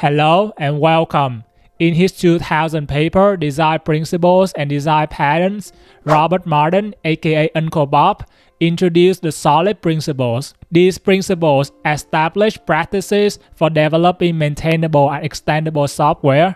Hello and welcome. In his 2000 paper, Design Principles and Design Patterns, Robert Martin, aka Uncle Bob, introduced the solid principles. These principles establish practices for developing maintainable and extendable software.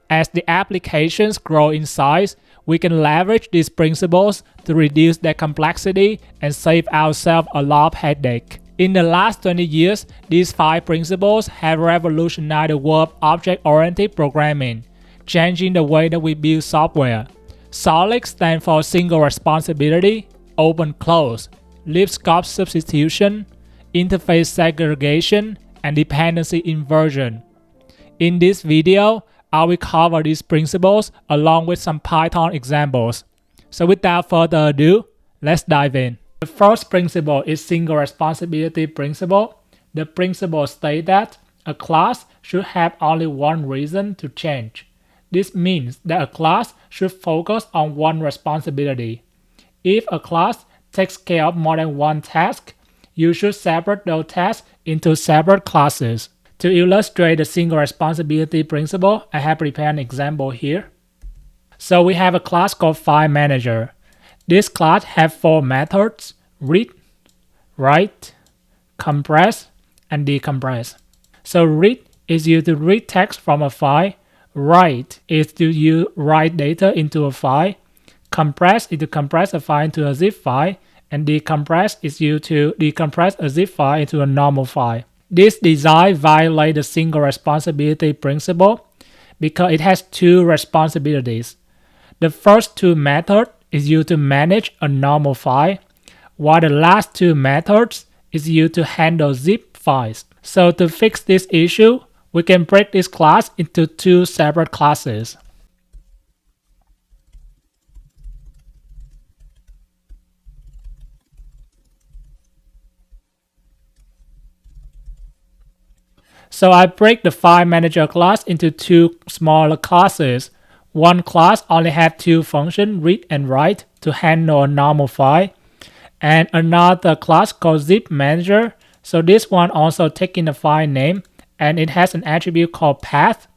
As the applications grow in size, we can leverage these principles to reduce their complexity and save ourselves a lot of headache. In the last 20 years, these 5 principles have revolutionized the world of object-oriented programming, changing the way that we build software. SOLID stands for Single Responsibility, Open-Close, Liskov Substitution, Interface Segregation, and Dependency Inversion. In this video, I will cover these principles along with some Python examples. So without further ado, let's dive in. The first principle is single responsibility principle. The principle states that a class should have only one reason to change. This means that a class should focus on one responsibility. If a class takes care of more than one task, you should separate those tasks into separate classes. To illustrate the single responsibility principle, I have prepared an example here. So we have a class called File Manager. This class has 4 methods: read, write, compress, and decompress. So read is used to read text from a file, write is to write data into a file, compress is to compress a file into a zip file, and decompress is used to decompress a zip file into a normal file. This design violates the single responsibility principle because it has 2 responsibilities. The first 2 methods is used to manage a normal file, while the last 2 methods is used to handle zip files. So to fix this issue, we can break this class into 2 separate classes. So I break the File Manager class into 2 smaller classes. One class only has 2 functions, read and write, to handle a normal file. And another class called Zip Manager. So this one also taking the file name, and it has an attribute called path.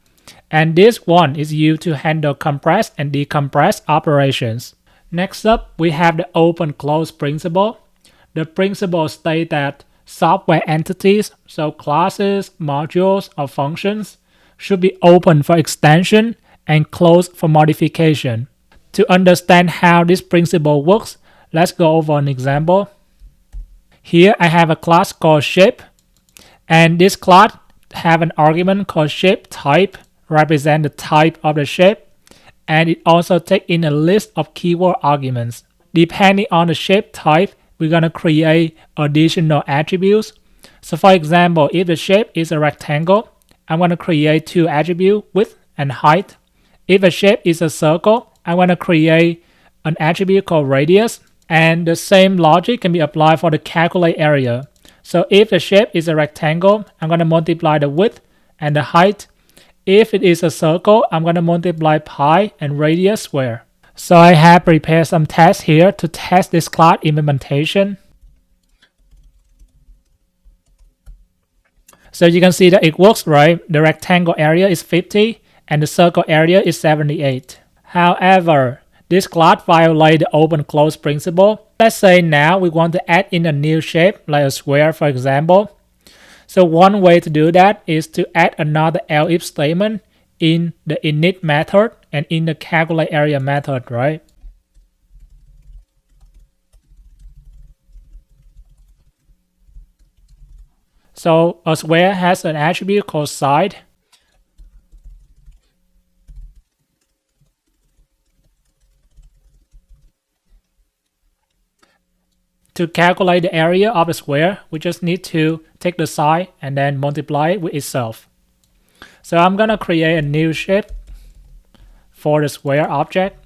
And this one is used to handle compress and decompress operations. Next up, we have the open-close principle. The principle states that software entities, so classes, modules, or functions, should be open for extension and closed for modification. To understand how this principle works, let's go over an example. Here I have a class called shape, and this class have an argument called shape type, represent the type of the shape, and it also takes in a list of keyword arguments. Depending on the shape type, we're going to create additional attributes. So for example, if the shape is a rectangle, I'm going to create 2 attributes, width and height. If the shape is a circle, I'm going to create an attribute called radius. And the same logic can be applied for the calculate area. So if the shape is a rectangle, I'm going to multiply the width and the height. If it is a circle, I'm going to multiply pi and radius square. So I have prepared some tests here to test this class implementation. So you can see that it works, right? The rectangle area is 50 and the circle area is 78. However, this class violates the open-close principle. Let's say now we want to add in a new shape, like a square for example. So one way to do that is to add another else-if statement in the init method and in the calculate area method, right? So a square has an attribute called side. To calculate the area of the square, we just need to take the side and then multiply it with itself. So I'm going to create a new shape for the square object.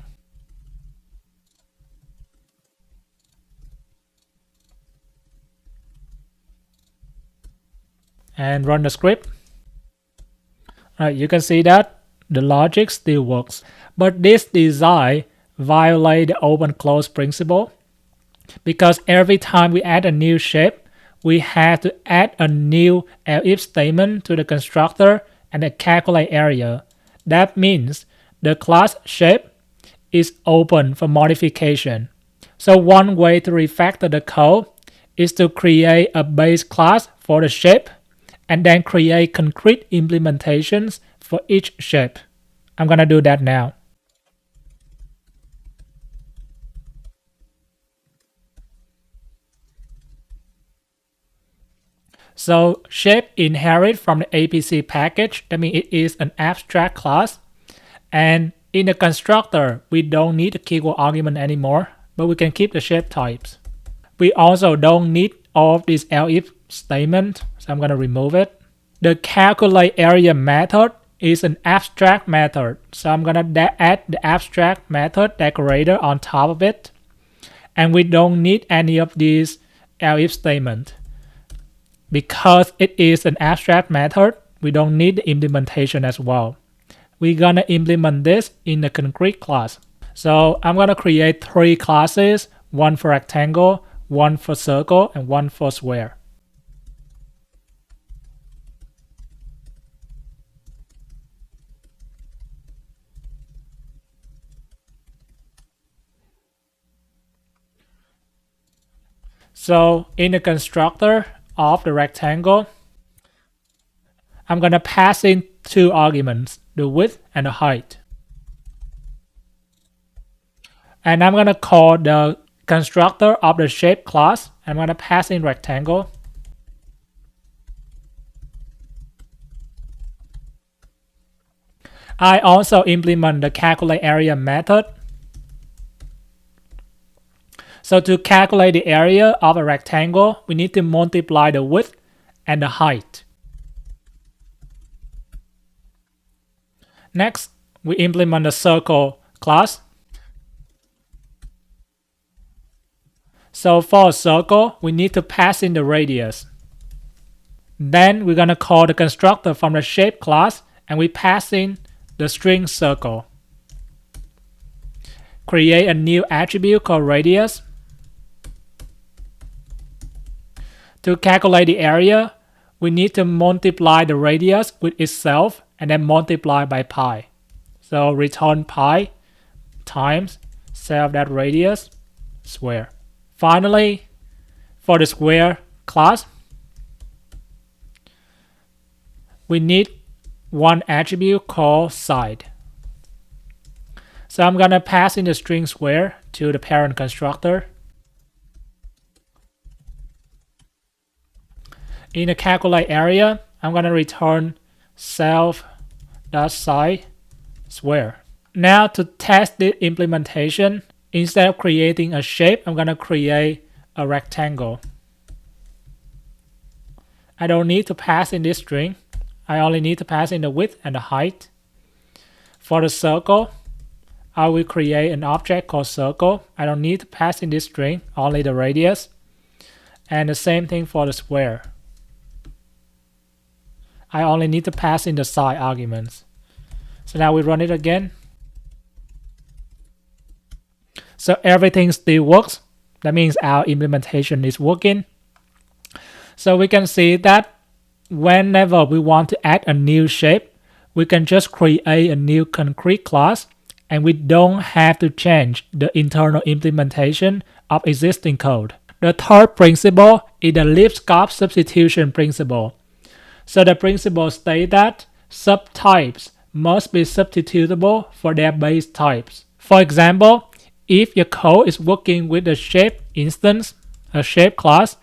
And run the script. Alright, you can see that the logic still works. But this design violates the open-close principle, because every time we add a new shape, we have to add a new else-if statement to the constructor and the calculate area. That means the class shape is open for modification. So one way to refactor the code is to create a base class for the shape and then create concrete implementations for each shape. I'm gonna do that now. So shape inherit from the APC package. That means it is an abstract class. And in the constructor, we don't need the keyword argument anymore, but we can keep the shape types. We also don't need all of this elif statement, so I'm going to remove it. The calculate area method is an abstract method, so I'm going to add the abstract method decorator on top of it. And we don't need any of these elif statement. Because it is an abstract method, we don't need the implementation as well. We're gonna implement this in the concrete class. So I'm gonna create 3 classes, one for rectangle, one for circle, and one for square. So in the constructor of the rectangle, I'm going to pass in 2 arguments, the width and the height. And I'm going to call the constructor of the shape class. I'm going to pass in rectangle. I also implement the calculate area method. So to calculate the area of a rectangle, we need to multiply the width and the height. Next, we implement the circle class. So for a circle, we need to pass in the radius. Then we're going to call the constructor from the shape class, and we pass in the string circle. Create a new attribute called radius. To calculate the area, we need to multiply the radius with itself and then multiply by pi. So return pi times set of that radius square. Finally, for the square class, we need one attribute called side. So I'm going to pass in the string square to the parent constructor. In the calculate area, I'm going to return self.side square. Now to test the implementation, instead of creating a shape, I'm going to create a rectangle. I don't need to pass in this string. I only need to pass in the width and the height. For the circle, I will create an object called circle. I don't need to pass in this string, only the radius. And the same thing for the square. I only need to pass in the side arguments. So now we run it again. So everything still works. That means our implementation is working. So we can see that whenever we want to add a new shape, we can just create a new concrete class, and we don't have to change the internal implementation of existing code. The third principle is the Liskov substitution principle. So the principle states that subtypes must be substitutable for their base types. For example, if your code is working with a shape instance, a shape class,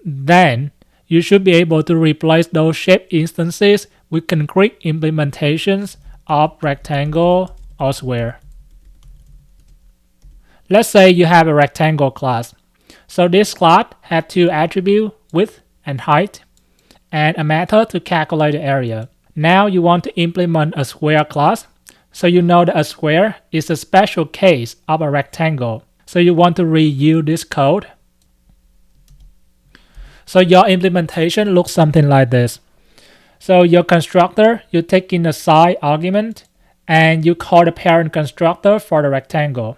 then you should be able to replace those shape instances with concrete implementations of rectangle or square. Let's say you have a rectangle class. So this class has 2 attributes, width and height, and a method to calculate the area. Now you want to implement a square class. So you know that a square is a special case of a rectangle. So you want to reuse this code. So your implementation looks something like this. So your constructor, you take in the side argument and you call the parent constructor for the rectangle.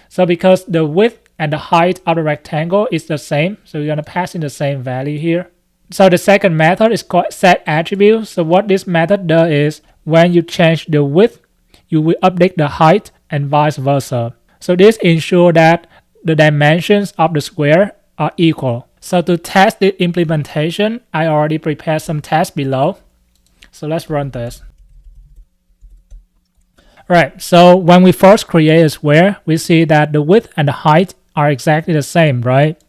So because the width and the height of the rectangle is the same, so you're going to pass in the same value here. So the second method is called setAttribute. So what this method does is when you change the width, you will update the height and vice versa. So this ensures that the dimensions of the square are equal. So to test the implementation, I already prepared some tests below. So let's run this. Right, so when we first create a square, we see that the width and the height are exactly the same, right?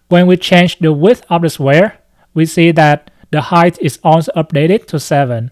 When we change the width of the square, we see that the height is also updated to 7.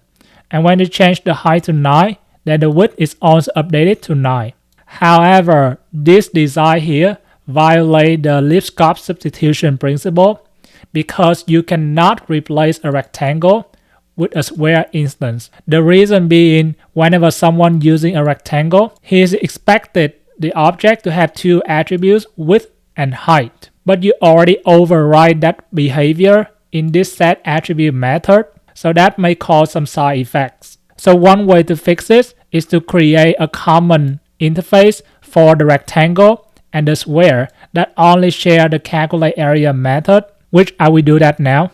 And when we change the height to 9, then the width is also updated to 9. However, this design here violates the Liskov substitution principle because you cannot replace a rectangle with a square instance. The reason being, whenever someone using a rectangle, he is expected the object to have two attributes, width and height. But you already override that behavior in this setAttribute method, so that may cause some side effects. So one way to fix this is to create a common interface for the rectangle and the square that only share the calculate area method, which I will do that now.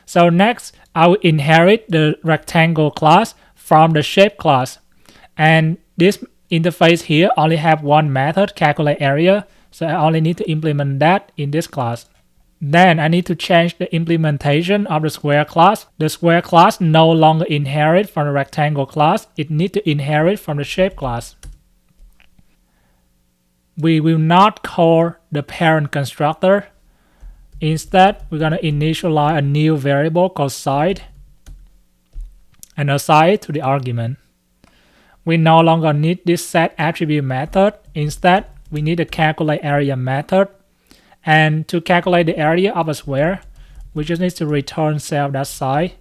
So next, I will inherit the rectangle class from the shape class. And this interface here only have one method, calculate area. So I only need to implement that in this class. Then I need to change the implementation of the square class. The square class no longer inherit from the rectangle class. It needs to inherit from the shape class. We will not call the parent constructor. Instead, we're going to initialize a new variable called side and assign it to the argument. We no longer need this setAttribute method. Instead, we need a calculate area method. And to calculate the area of a square, we just need to return self.side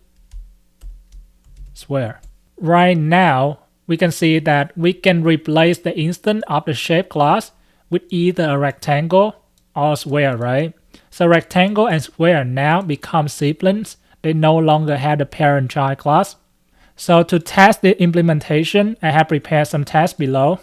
square. Right now, we can see that we can replace the instance of the shape class with either a rectangle or a square, right? So rectangle and square now become siblings. They no longer have the parent-child class. So to test the implementation, I have prepared some tests below.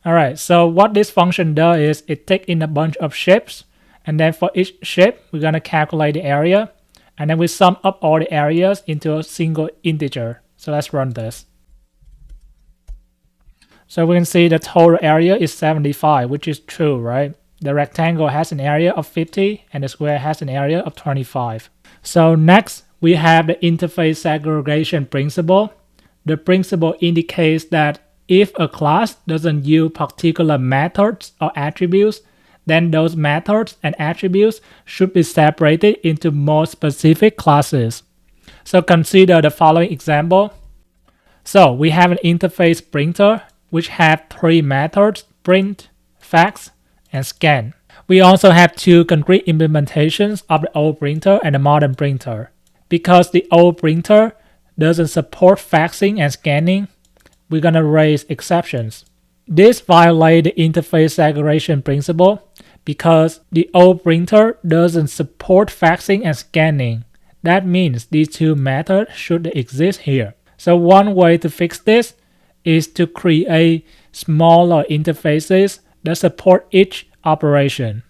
Alright, so what this function does is it takes in a bunch of shapes, and then for each shape, we're going to calculate the area, and then we sum up all the areas into a single integer. So let's run this. So we can see the total area is 75, which is true, right? The rectangle has an area of 50 and the square has an area of 25. So next, we have the interface segregation principle. The principle indicates that if a class doesn't use particular methods or attributes, then those methods and attributes should be separated into more specific classes. So consider the following example. So we have an interface printer which have three methods, print, fax, and scan. We also have two concrete implementations of the old printer and the modern printer. Because the old printer doesn't support faxing and scanning, we're going to raise exceptions. This violates the interface segregation principle because the old printer doesn't support faxing and scanning. That means these two methods should exist here. So one way to fix this is to create smaller interfaces that support each operation,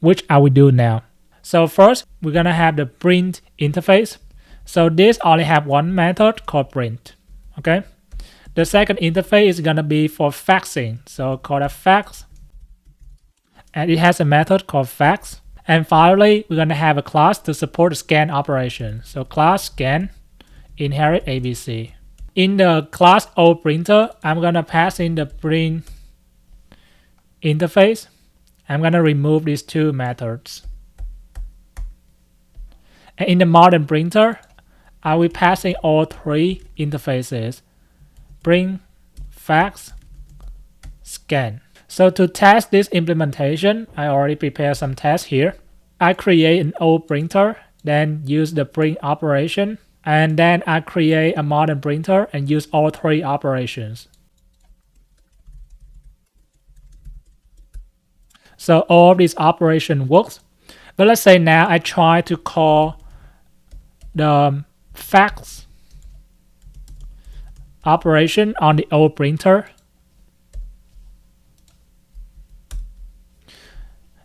which I will do now. So first, we're going to have the print interface. So this only have one method called print. Okay. The second interface is going to be for faxing. So call that fax. And it has a method called fax. And finally, we're going to have a class to support the scan operation. So class scan inherit ABC. In the class oPrinter, I'm going to pass in the print interface. I'm going to remove these two methods. And in the modern printer, I will pass in all three interfaces: print, fax, scan. So to test this implementation, I already prepared some tests here. I create an old printer, then use the print operation, and then I create a modern printer and use all three operations. So all of these operation works. But let's say now I try to call the fax operation on the old printer.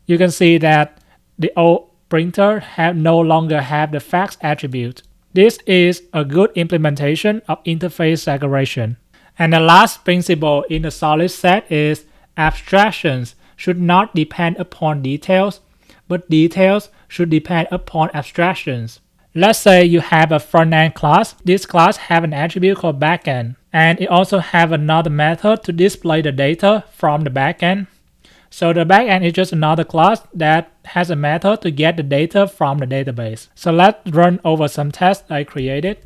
You can see that the old printer no longer have the fax attribute. This is a good implementation of interface segregation. And the last principle in the solid set is abstractions should not depend upon details, but details should depend upon abstractions. Let's say you have a front-end class. This class have an attribute called backend, and it also have another method to display the data from the backend. So the backend is just another class that has a method to get the data from the database. So let's run over some tests I created.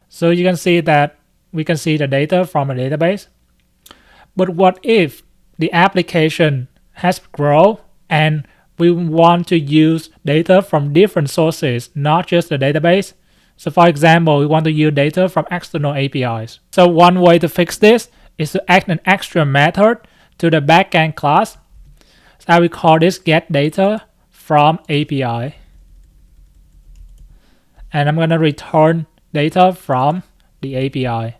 So you can see that we can see the data from a database. But what if the application has grown and we want to use data from different sources, not just the database? So for example, we want to use data from external APIs. So one way to fix this is to add an extra method to the backend class. So I will call this get data from API. And I'm going to return data from the API.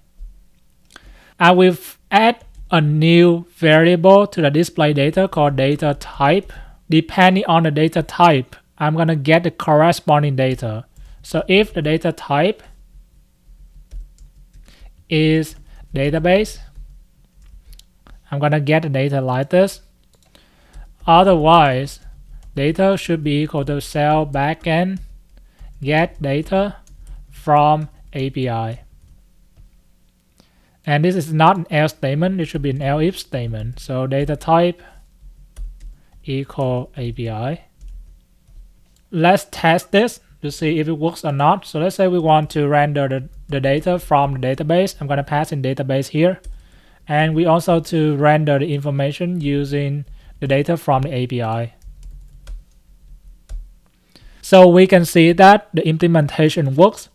I will add a new variable to the display data called data type. Depending on the data type, I'm going to get the corresponding data. So if the data type is database, I'm going to get the data like this. Otherwise, data should be equal to cell backend get data from API. And this is not an else statement, it should be an else-if statement. So data type equal API. Let's test this to see if it works or not. So let's say we want to render the data from the database. I'm going to pass in database here. And we also to render the information using the data from the API. So we can see that the implementation works,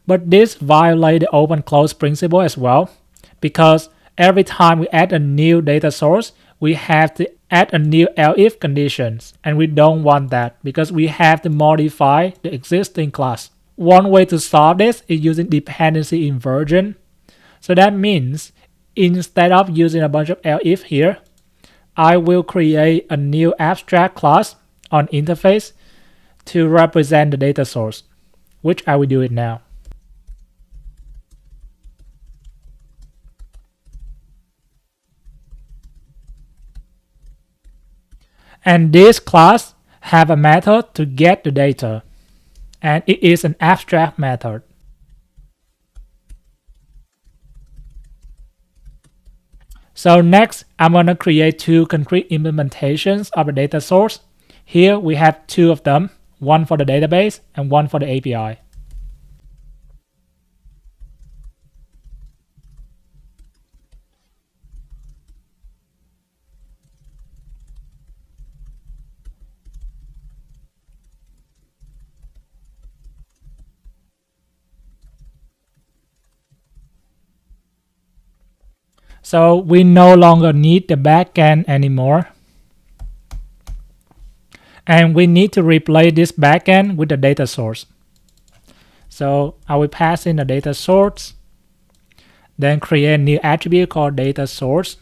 but this violates the open-close principle as well, because every time we add a new data source, we have to add a new else-if conditions, and we don't want that because we have to modify the existing class. One way to solve this is using dependency inversion. So that means instead of using a bunch of else-if here, I will create a new abstract class on interface to represent the data source, which I will do it now. And this class have a method to get the data, and it is an abstract method. So next, I'm going to create two concrete implementations of the data source. Here we have two of them, one for the database and one for the API. So we no longer need the backend anymore. And we need to replace this backend with the data source. So I will pass in the data source, then create a new attribute called data source.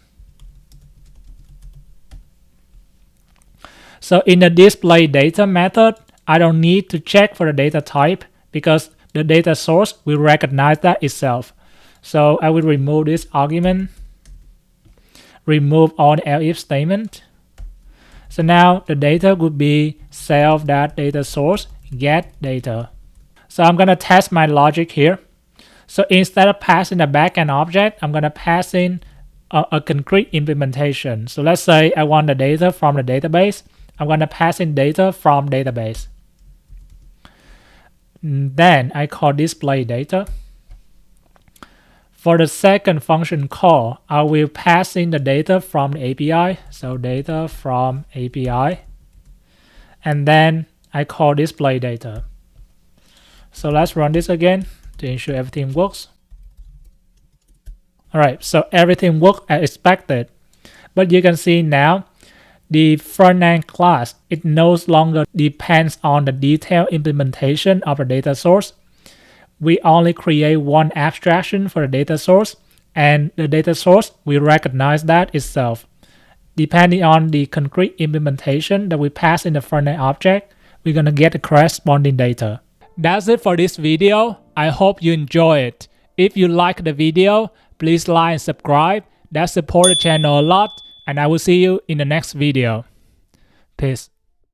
So in the display data method, I don't need to check for the data type because the data source will recognize that itself. So I will remove this argument, remove all the else-if statement. So now the data would be self.data source get data. So I'm going to test my logic here. So instead of passing a backend object, I'm going to pass in a concrete implementation. So let's say I want the data from the database. I'm going to pass in data from database. Then I call display data. For the second function call, I will pass in the data from the API. So data from API. And then I call display data. So let's run this again to ensure everything works. Alright, so everything worked as expected. But you can see now, the front-end class, it no longer depends on the detailed implementation of a data source. We only create one abstraction for the data source, and the data source will recognize that itself. Depending on the concrete implementation that we pass in the front-end object, we're going to get the corresponding data. That's it for this video. I hope you enjoy it. If you like the video, please like and subscribe. That supports the channel a lot, and I will see you in the next video. Peace.